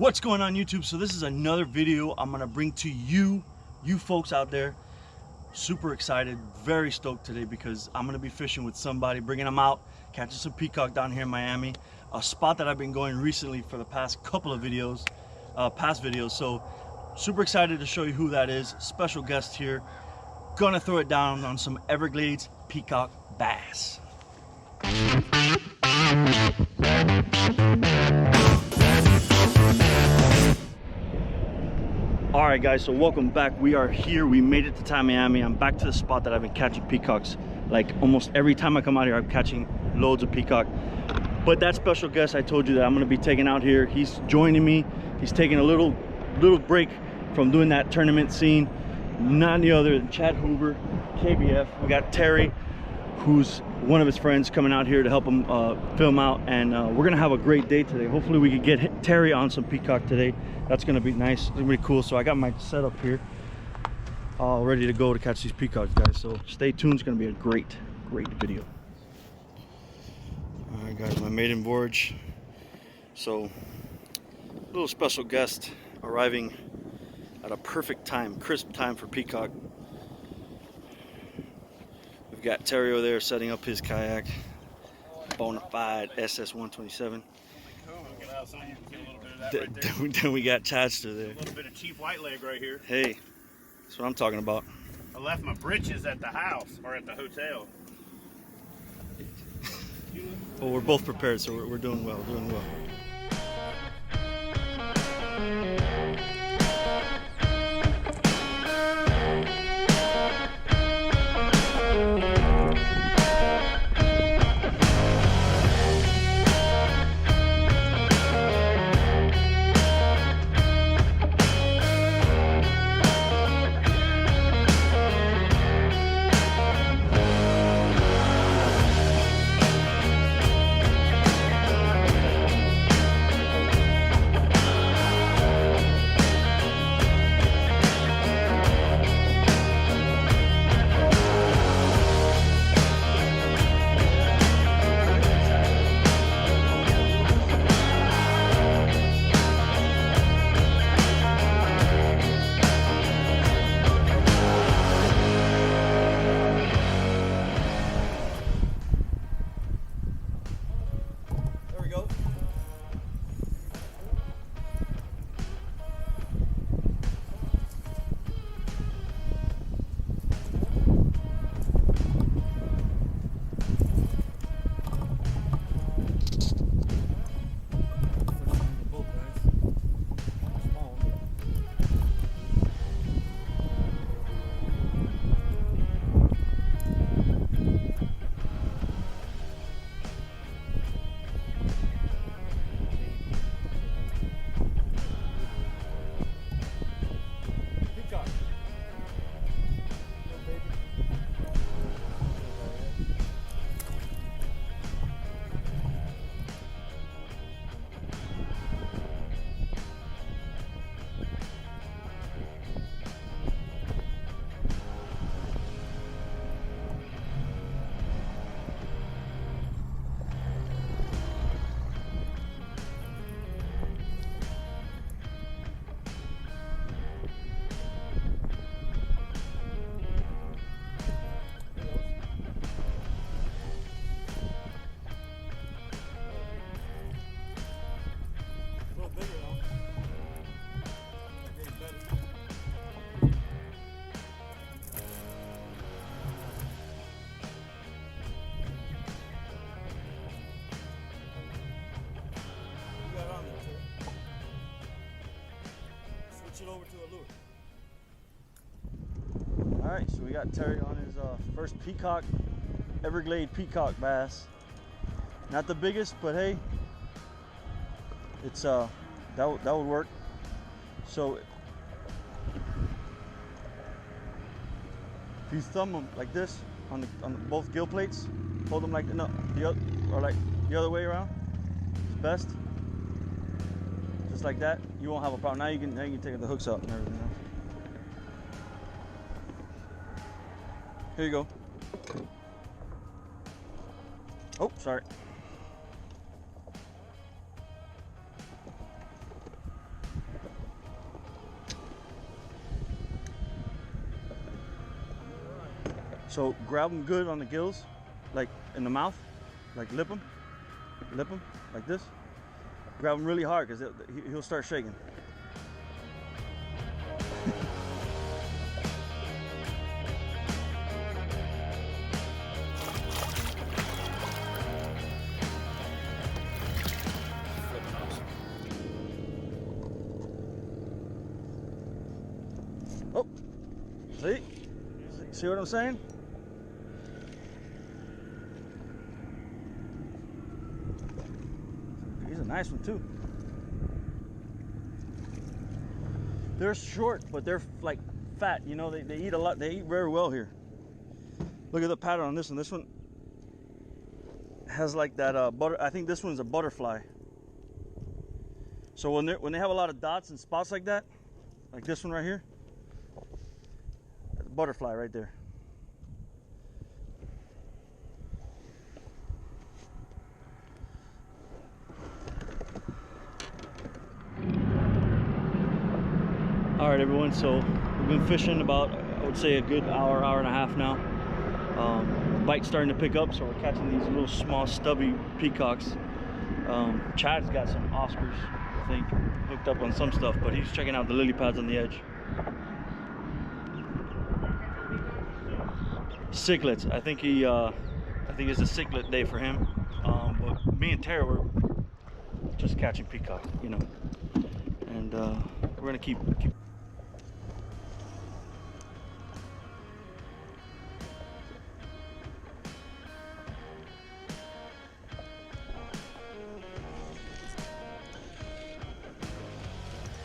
What's going on YouTube? So this is another video I'm gonna bring to you folks out there. Super excited, very stoked today because I'm gonna be fishing with somebody, bringing them out, catching some peacock down here in Miami, a spot that I've been going recently for the past couple of videos, past videos. So super excited to show you who that is. Special guest here, gonna throw it down on some Everglades peacock bass. All right guys, so welcome back. We are here, we made it to Miami. I'm back to the spot that I've been catching peacocks. Like almost every time I come out here, I'm catching loads of peacock. But that special guest I told you that I'm gonna be taking out here, he's joining me. He's taking a little break from doing that tournament scene. Not any other than Chad Hoover, KBF. We got Terry, who's one of his friends, coming out here to help him film out, and we're gonna have a great day today. Hopefully we can get Terry on some peacock today. That's gonna be nice. It's gonna be cool. So I got my setup here all ready to go to catch these peacocks, guys, so stay tuned. It's gonna be a great video. All right guys, my maiden voyage. So a little special guest arriving at a perfect time, crisp time for peacock. We've got Terry over there setting up his kayak, Bonafide SS-127. Then we got Chadster there. A little bit of cheap white leg right here. Hey, that's what I'm talking about. I left my britches at the house or at the hotel. Well, we're both prepared, so we're doing well, over to a lure. All right, so we got Terry on his first peacock, Everglade peacock bass. Not the biggest, but hey, it's that would work. So if you thumb them like this on both gill plates, hold them like the other way around. It's best. Just like that, you won't have a problem. Now you can take the hooks out and everything else. Here you go. Oh, sorry. So grab them good on the gills, like in the mouth, like lip them like this. Grab them really hard because he'll start shaking. Oh, see what I'm saying? He's a nice one too. They're short, but they're like fat. You know, they eat a lot. They eat very well here. Look at the pattern on this one. This one has like that butter. I think this one's a butterfly. So when they have a lot of dots and spots like that, like this one right here, that's a butterfly right there. All right, everyone, so we've been fishing about, I would say, a good hour and a half now. The bite's starting to pick up, so we're catching these little small stubby peacocks. Chad's got some Oscars, I think, hooked up on some stuff, but he's checking out the lily pads on the edge. Cichlids, I think it's a cichlid day for him. But me and Tara, we're just catching peacock, you know, and we're gonna keep.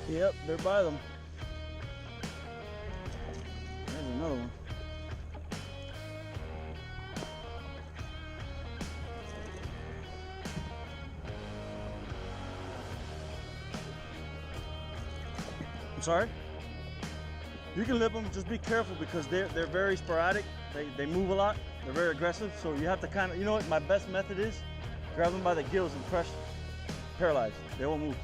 Yep, they're by them. There's another one. I'm sorry? You can lip them, just be careful because they're very sporadic. They move a lot. They're very aggressive, so you have to kind of, you know what my best method is? Grab them by the gills and crush, paralyze. They won't move.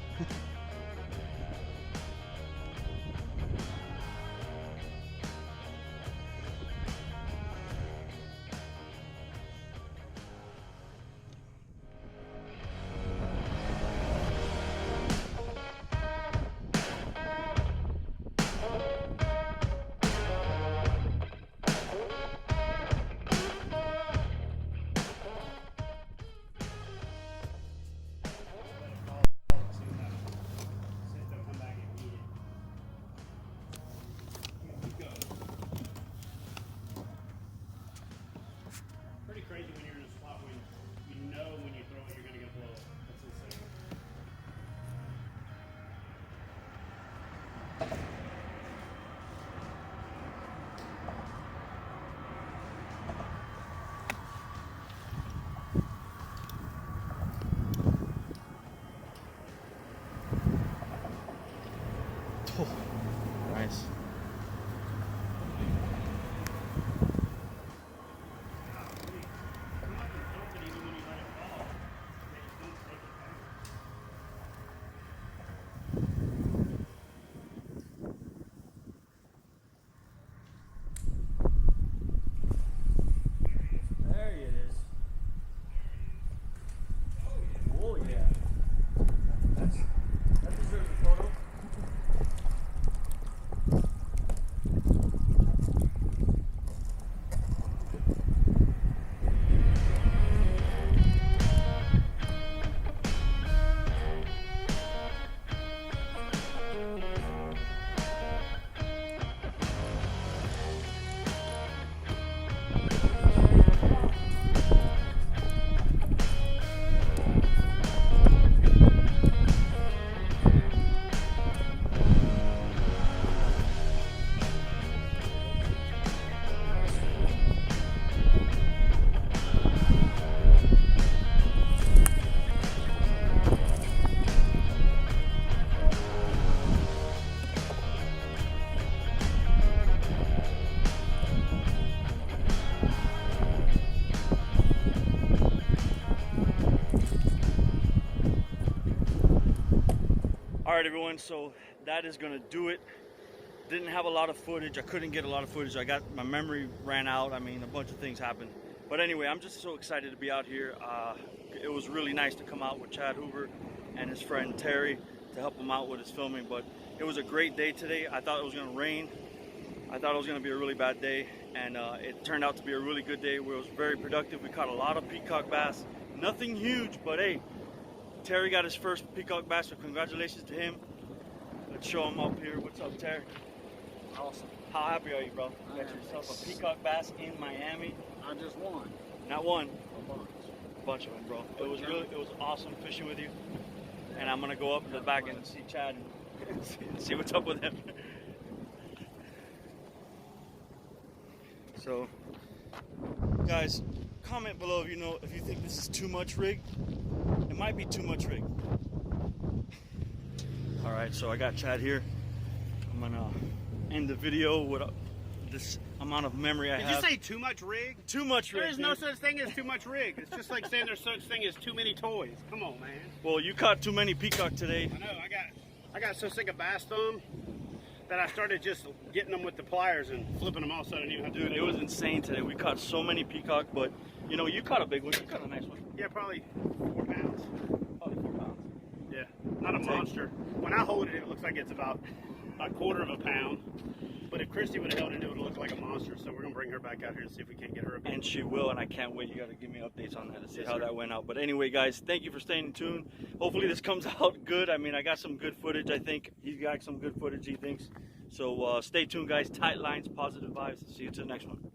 Pretty crazy when you're in a spot when you know when you throw it you're gonna get blow. That's insane. Oh, nice. There it is. Oh yeah. That deserves a photo. All right, everyone, so that is gonna do it. Didn't have a lot of footage. I couldn't get a lot of footage. My memory ran out. I mean, a bunch of things happened. But anyway, I'm just so excited to be out here. It was really nice to come out with Chad Hoover and his friend Terry to help him out with his filming. But it was a great day today. I thought it was going to rain. I thought it was going to be a really bad day, and it turned out to be a really good day. It was very productive. We caught a lot of peacock bass. Nothing huge, but hey, Terry got his first peacock bass, so congratulations to him. Let's show him up here. What's up, Terry? Awesome. How happy are you, bro? I Got am. yourself a peacock bass in Miami. I just won Not one, a bunch. a bunch of them, bro. It was awesome fishing with you. And I'm gonna go up in the back and see Chad and see what's up with him. So, guys, comment below if you think this is too much rig. It might be too much rig. All right, so I got Chad here. I'm gonna end the video with this amount of memory I Did have. you say too much rig? Too much rig? There is no dude. such thing as too much rig. It's just like saying there's such thing as too many toys. Come on, man. Well, you caught too many peacock today. I know. I got so sick of bass thumb that I started just getting them with the pliers and flipping them all, so I didn't even have to. Dude, it was insane today. We caught so many peacock, but you caught a big one. You caught a nice one. Yeah, probably 4 pounds. Probably 4 pounds. Yeah, not a monster. When I hold it, it looks like it's about a quarter of a pound. But if Christy would have held it, it would look like a monster. So we're gonna bring her back out here and see if we can't get her a big. And she will, and I can't wait. You got to give me updates on that to see Yes, how sir. that went out. But anyway, guys, thank you for staying tuned. Hopefully this comes out good. I mean, I got some good footage. I think he's got some good footage, he thinks. So stay tuned, guys. Tight lines, positive vibes. See you to the next one.